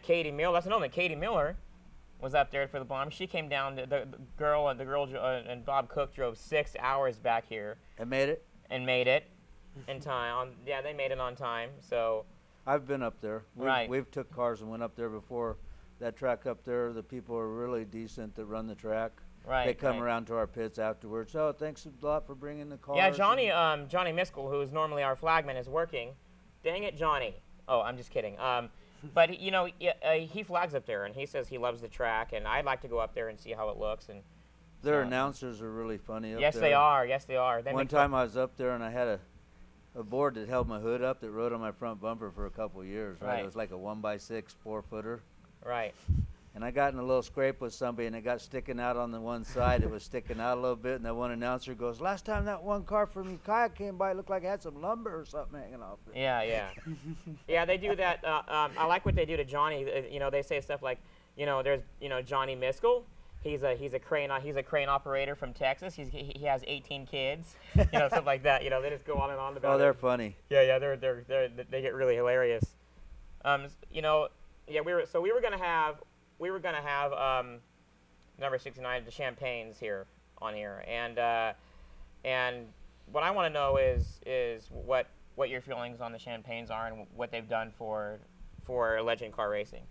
Katie Miller, that's another one. Katie Miller was up there for the bomb. She came down. The girl and Bob Cook drove 6 hours back here. And made it? And made it in time. Yeah, they made it on time. So I've been up there. Right. We've took cars and went up there before. That track up there, the people are really decent that run the track. Right. They come around to our pits afterwards. Oh, thanks a lot for bringing the cars. Yeah, Johnny Miskell, who's normally our flagman, is working. Dang it, Johnny. Oh, I'm just kidding. But he flags up there, and he says he loves the track, and I'd like to go up there and see how it looks. And their announcers are really funny up there. Yes, they are. Yes, they are. One time I was up there, and I had a board that held my hood up that rode on my front bumper for a couple of years. Right. It was like a 1x6 4-footer. Right. And I got in a little scrape with somebody, and it got sticking out on the one side. It was sticking out a little bit, and that one announcer goes, "Last time that one car from Ukiah came by, it looked like it had some lumber or something hanging off it." Yeah, yeah. Yeah, they do that. I like what they do to Johnny. They say stuff like, there's, Johnny Miskell. He's a crane operator from Texas. He has 18 kids. Stuff like that. They just go on and on about it. Oh, they're funny. Yeah, they get really hilarious. Yeah, we were gonna have number 69, the Champagnes here on here, and what I want to know is what your feelings on the Champagnes are and what they've done for legend car racing.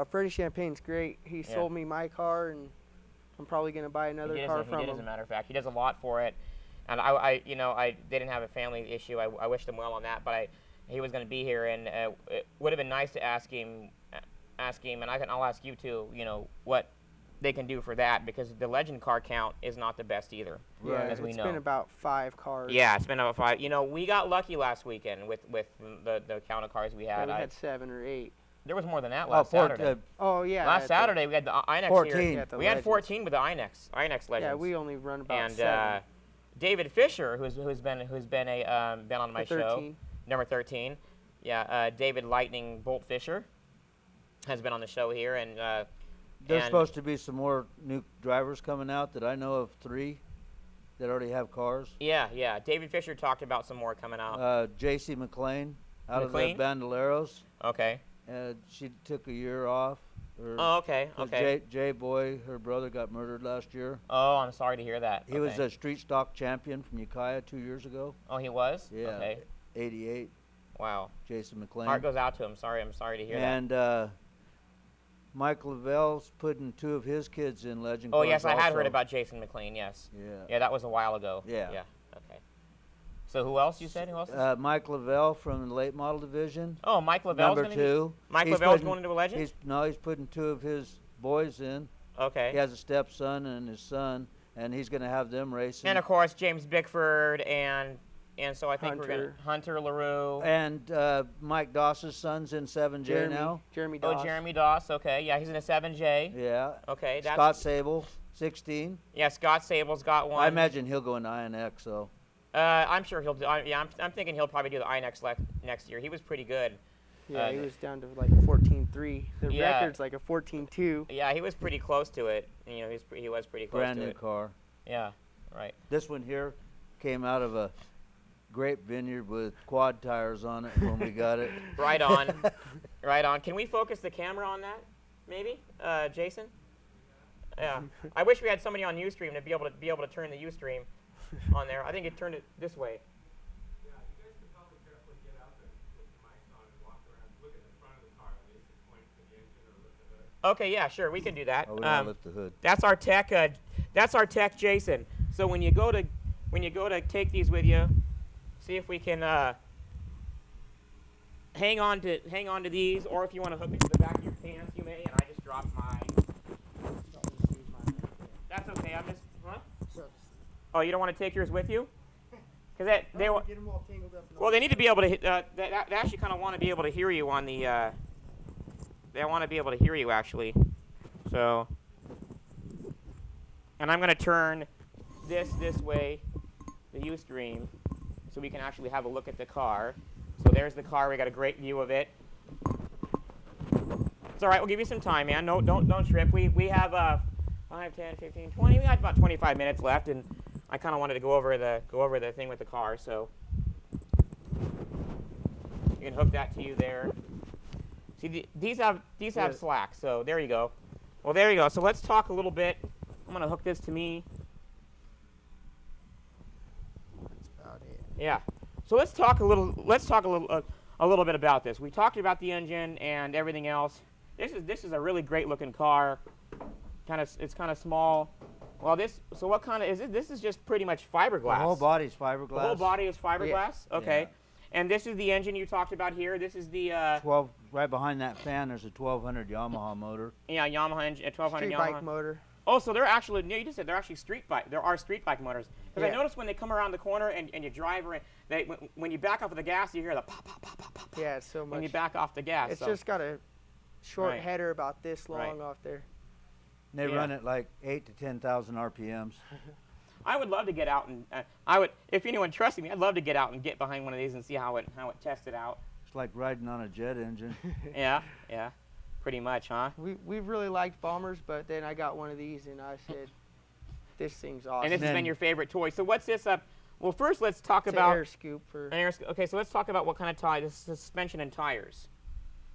Freddie Champagne's great. He sold me my car, and I'm probably gonna buy another car from him. As a matter of fact, he does a lot for it, and I they didn't have a family issue. I wish them well on that, but he was going to be here, and it would have been nice to ask him, and I'll ask you too. What they can do for that, because the legend car count is not the best either. Yeah, as we know. It's been about 5 cars. Yeah, it's been about 5. We got lucky last weekend with the count of cars we had. Yeah, we had 7 or 8. There was more than that last Saturday. Oh yeah. Last Saturday we had the INEX 14. here. We had 14 with the INEX Legends. Yeah, we only run about and 7. David Fisher, who's been on my show, number 13. Yeah, David Lightning Bolt Fisher has been on the show here, and there's supposed to be some more new drivers coming out that I know of, 3 that already have cars. Yeah. David Fisher talked about some more coming out. J.C. McLean out of the Bandoleros. Okay. She took a year off. Okay. Jay Boy, her brother, got murdered last year. Oh, I'm sorry to hear that. He was a street stock champion from Ukiah 2 years ago. Oh, he was? Yeah. Okay. 88. Wow. Jason McLean. Heart goes out to him. I'm sorry to hear that. And Mike Lavelle's putting 2 of his kids in legend cars. Oh, yes, I had also. heard about Jason McLean, yes. Yeah. Yeah, that was a while ago. Yeah. Okay. So who else you said? Who else? Mike Lavelle from the late model division. Oh, Mike Lavelle's number 2. Mike Lavelle's going into a legend? He's putting 2 of his boys in. Okay. He has a stepson and his son, and he's going to have them racing. And of course James Bickford and so I think we're going to Hunter LaRue. And Mike Doss's son's in 7J now. Jeremy Doss. Oh, Jeremy Doss. Okay, yeah, he's in a 7J. Yeah. Okay. Scott Sable, 16. Yeah, Scott Sable's got one. I imagine he'll go into INX, so. I'm sure he'll do. I'm thinking he'll probably do the INX next year. He was pretty good. Yeah, he was down to like 14.3. The record's like a 14.2. Yeah, he was pretty close to it. He was pretty close Brand to it. new car. Yeah, right. This one here came out of a grape vineyard with quad tires on it when we got it. Right on. Right on. Can we focus the camera on that, maybe, Jason? Yeah. I wish we had somebody on Ustream to be able to turn the Ustream on there. I think it turned it this way. Yeah, you guys could probably carefully get out there with your mics on and walk around, look at the front of the car, at least point to the engine or lift the hood. Okay, yeah, sure, we can do that. Oh, we don't lift the hood. That's our tech. That's our tech, Jason. So when you go to take these with you, see if we can hang on to these, or if you want to hook it to the back of your pants, you may. And I just dropped mine. That's okay. I'm just. Huh? Oh, you don't want to take yours with you? Because they get them all tangled up. Well, they need to be able to. They actually kind of want to be able to hear you on the. They want to be able to hear you actually. So. And I'm going to turn this way, the Ustream, so we can actually have a look at the car. So there's the car. We got a great view of it. It's all right. We'll give you some time, man. No, don't trip. We have 5, 10, 15, 20. We got about 25 minutes left, and I kind of wanted to go over the thing with the car. So you can hook that to you there. See, these have slack. So there you go. Well, there you go. So let's talk a little bit. I'm gonna hook this to me. That's about it. Yeah. So let's talk a little. A little bit about this. We talked about the engine and everything else. This is a really great looking car. It's kind of small. Well, so what kind of is it? This is just pretty much fiberglass. The whole body's fiberglass. The whole body is fiberglass. Yeah. Okay. Yeah. And this is the engine you talked about here. This is the 12 right behind that fan. There's a 1200 Yamaha motor. yeah, Yamaha engine, 1200 Street Yamaha. bike motor. Oh, so they're actually, you just said they're actually street bike. There are street bike motors. Because I Yeah. noticed when they come around the corner and you drive, when you back off of the gas, you hear the pop, pop, pop, pop, pop. Yeah, it's so much. When you back off the gas. It's so. just got a short Right. header about this long Right. off there. And they Yeah. run it like 8 to 10,000 RPMs. I would love to get out and I would, if anyone trusted me, I'd love to get out and get behind one of these and see how it tested out. It's like riding on a jet engine. Yeah, pretty much, huh? We've really liked bombers, but then I got one of these and I said, this thing's awesome. And this has then- been your favorite toy. So what's this up? Well, first let's talk It's about an air scoop for. Okay, so let's talk about what kind of tire. This is suspension and tires.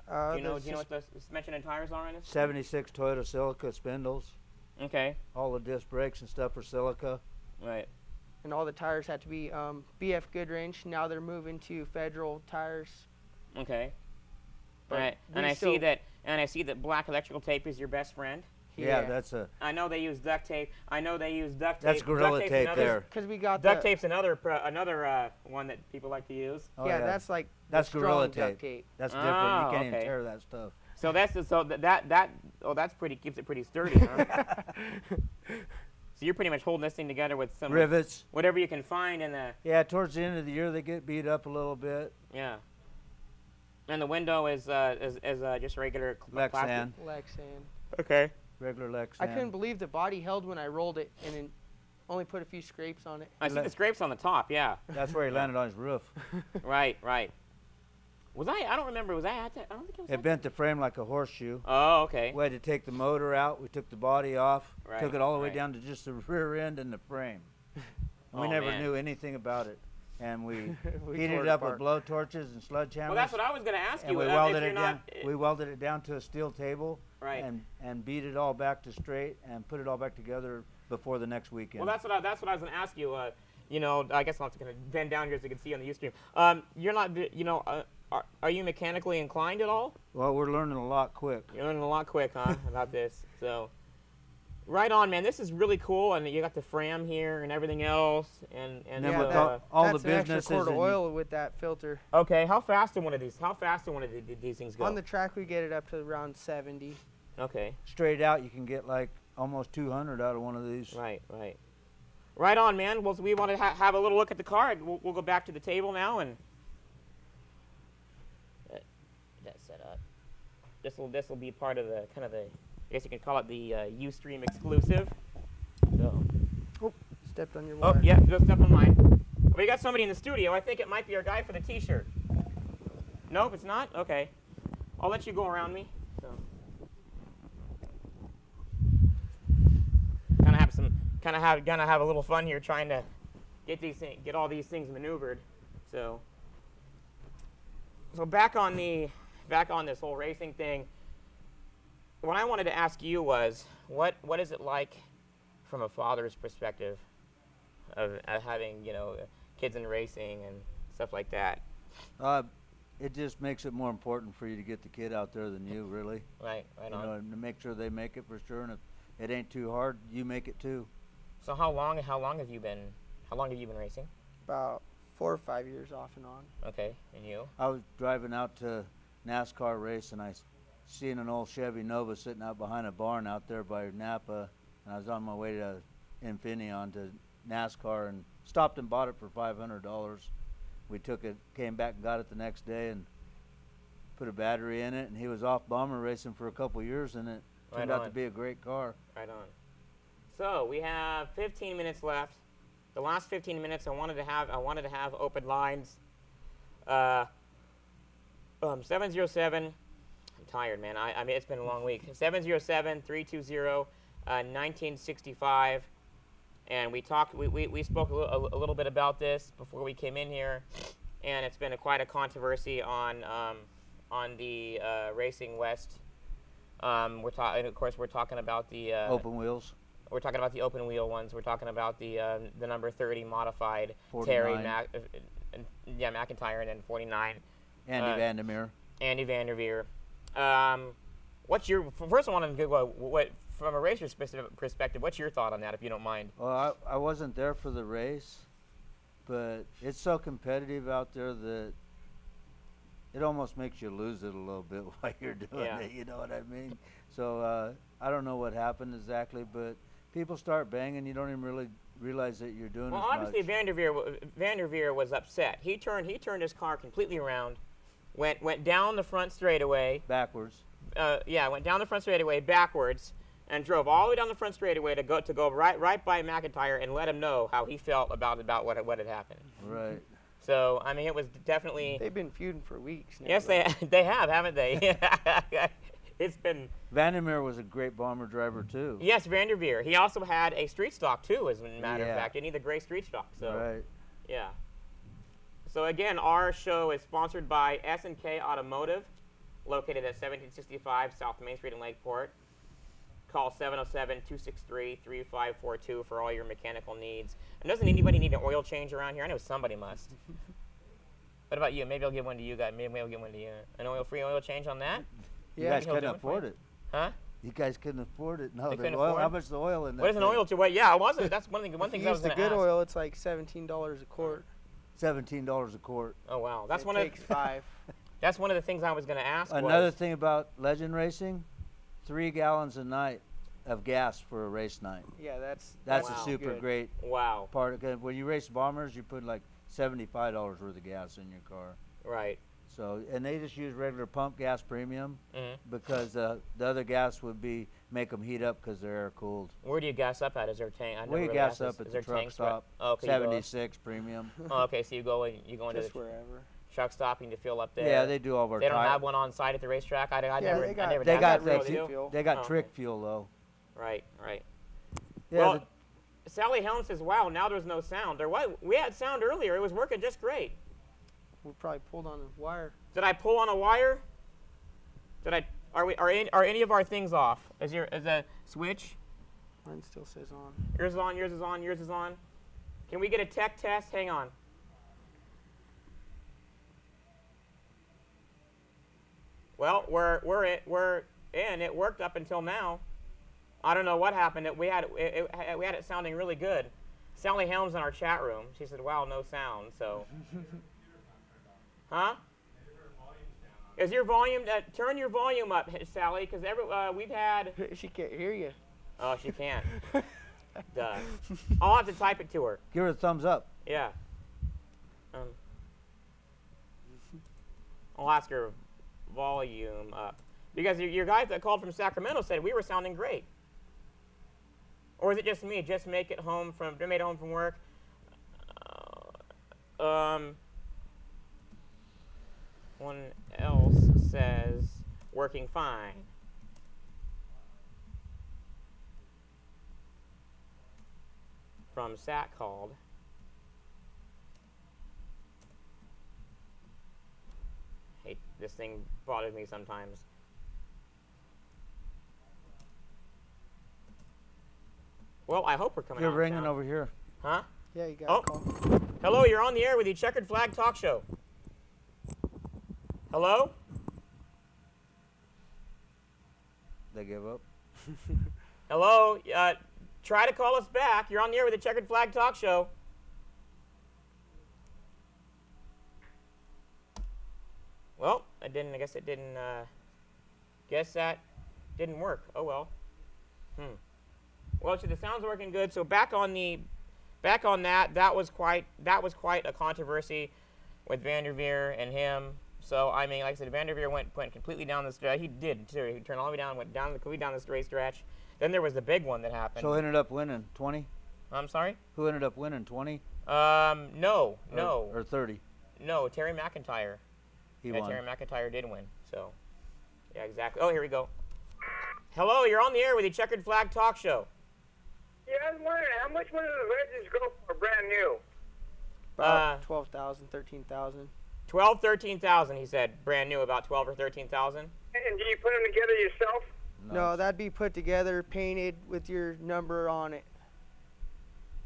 Do you know what the suspension and tires are in this? 76 Toyota Silica spindles. Okay, All the disc brakes and stuff are silica. right. And all the tires had to be BF Goodwrench. Now they're moving to Federal tires. Okay. But Right. we And I still- see that black electrical tape is your best friend. Yeah, that's a I know they use duct tape. that's Gorilla Duct tape's tape another- there. Because we got Duct the, tape's another one that people like to use. Oh, yeah, that's like That's the Gorilla strong duct tape. tape. That's different. Oh, You can't okay. even tear that stuff. So that's pretty keeps it pretty sturdy, huh? So you're pretty much holding this thing together with some Rivets. whatever you can find in the Yeah, towards the end of the year they get beat up a little bit. yeah. And the window is just regular plastic. Lexan. Lexan. Okay. Regular Lexan. I couldn't believe the body held when I rolled it and then only put a few scrapes on it. I see the scrapes on the top. Yeah. That's where he landed on his roof. Right. Was I don't remember. Was I at that? I don't think it was. It bent the frame like a horseshoe. Oh, okay. We had to take the motor out. We took the body off. Right, Took it all the way right. down to just the rear end and the frame. And we Oh, never man. knew anything about it. And we We heated tore it it up with apart. blow torches and sledgehammers. Well, that's what I was going to ask and you. we if welded you're it not, down. We welded it down to a steel table. Right. And beat it all back to straight and put it all back together before the next weekend. Well, that's what I was going to ask you. I guess I'm just going to bend down here so you can see on the Ustream. You're not. Are you mechanically inclined at all? Well, we're learning a lot quick. You're learning a lot quick, huh, about this. So, right on, man. This is really cool, and you got the Fram here and everything else, and And then Yeah, with that- all the That's an extra businesses. quart of and- oil with that filter. okay. How fast do one of these things go? On the track, we get it up to around 70. Okay. straight out, you can get like almost 200 out of one of these. Right. Right on, man. Well, so we want to have a little look at the car. We'll go back to the table now and that set up. This will be part of the kind of the, I guess you can call it the Ustream exclusive. So. Stepped on your Oh wire. yeah, just up on mine. We got somebody in the studio. I think it might be our guy for the T-shirt. Nope, it's not. Okay, I'll let you go around me. So. Gonna have a little fun here trying to get all these things maneuvered. So back on this whole racing thing. What I wanted to ask you was, what is it like from a father's perspective of having kids in racing and stuff like that? It just makes it more important for you to get the kid out there than you, really. Right You on. know, and to make sure they make it for sure. And if it ain't too hard, you make it too. So how long have you been racing? About 4 or 5 years off and on. Okay, and you? I was driving out to NASCAR race and I seen an old Chevy Nova sitting out behind a barn out there by Napa, and I was on my way to Infineon to NASCAR and stopped and bought it for $500. We took it, came back and got it the next day and put a battery in it, and he was off bomber racing for a couple years, and it turned out to be a great car. Right on. So we have 15 minutes left. The last 15 minutes, I wanted to have open lines. 707. I'm tired, man. I mean, it's been a long week. 707-320-1965. And we spoke a little bit about this before we came in here, and it's been quite a controversy on on the Racing West. We're talking, of course, we're talking about the Open wheels. We're talking about the open wheel ones. We're talking about the number 30 modified 49. McIntyre, and then 49. Andy Vandermeer. Andy Vanderveer. What's your first one? What from a racer's perspective? What's your thought on that, if you don't mind? Well, I wasn't there for the race, but it's so competitive out there that it almost makes you lose it a little bit while you're doing it. You know what I mean? So I don't know what happened exactly, but people start banging. You don't even really realize that you're doing. Well, obviously Vanderveer was upset. He turned his car completely around, went down the front straightaway backwards. Went down the front straightaway backwards, and drove all the way down the front straightaway to go right by McIntyre and let him know how he felt about what had happened. Right. So I mean, it was definitely. They've been feuding for weeks now. Yes, they have, haven't they? It's been. Vandermeer was a great bomber driver too. Yes, Vanderveer. He also had a street stock too, as a matter of fact. He had the gray street stock. So. Right. Yeah. So again, our show is sponsored by S&K Automotive, located at 1765 South Main Street in Lakeport. Call 707-263-3542 for all your mechanical needs. And doesn't anybody need an oil change around here? I know somebody must. What about you? Maybe I'll give one to you guys. Maybe I'll give one to you. An free oil change on that? You guys couldn't afford it. Huh? You guys couldn't afford it. No, couldn't oil. afford How much is the oil in that? What is an oil to what? Yeah, it wasn't. That's one thing. One thing I was Use going the to good ask. oil. It's like $17 a quart. $17 a quart. Oh wow, that's It one takes of 5. that's one of the things I was going to ask. Another thing about legend racing, 3 gallons a night of gas for a race night. Yeah, that's That's Wow. a super good. great Wow. part. When you race bombers, you put like $75 worth of gas in your car. Right. So, and they just use regular pump gas premium Mhm. because the other gas would make them heat up because they're air cooled. Where do you gas up at? Is there a tank? I never We really gas asked this. up at Is the there truck tanks where- stop. Oh, okay, 76 premium. Oh, okay, so you go into Just the wherever. truck stopping to fill up there. Yeah, they do all of our They don't tire- have one on site at the racetrack. I Yeah, never. they got- I never They asked got that. Really, the they do? fuel. They got Oh, trick okay. fuel though. Right. Yeah, Well, Sally Helm says, "Wow, now there's no sound. We had sound earlier. It was working just great. We probably pulled on a wire. Did I pull on a wire? Are any of our things off? Is a switch? Mine still says on. Yours is on. Yours is on. Yours is on. Can we get a tech test? Hang on. Well, we're in. It worked up until now. I don't know what happened. We had it sounding really good. Sally Helms in our chat room. She said, "Wow, no sound." So, huh? Is your volume? Turn your volume up, Sally, because we've had. She can't hear you. Oh, she can't. Duh. I'll have to type it to her. give her a thumbs up. Yeah. I'll ask her volume up. Because your guys that called from Sacramento said we were sounding great. Or is it just me? Just made it home from work. One else says working fine. From Sat called. Hate this thing bothers me sometimes. Well, I hope we're coming You're out ringing sound. over here. Huh? Yeah, you got Oh. a call. Hello, you're on the air with the Checkered Flag Talk Show. Hello? They give up. Hello? Try to call us back. You're on the air with the Checkered Flag Talk Show. Well, I guess it didn't, guess that didn't work. Oh well. Well, see, the sound's working good. So back on that, that was quite a controversy with Vanderveer and him. So I mean, like I said, Vanderveer went completely down the stretch. He did too. He turned all the way down, went completely down the straight stretch. Then there was the big one that happened. So who ended up winning 20? I'm sorry. Who ended up winning 20? No. Or 30. No, Terry McIntyre. He won. Terry McIntyre did win. So, yeah, exactly. Oh, here we go. Hello, you're on the air with the Checkered Flag Talk Show. Yeah, I was wondering, how much would the Legends go for brand new? About 12,000, 13,000. 12, 13,000. He said brand new, about 12 or 13,000. And do you put them together yourself? No, that'd be put together, painted with your number on it.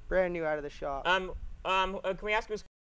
Brand new out of the shop. Can we ask who's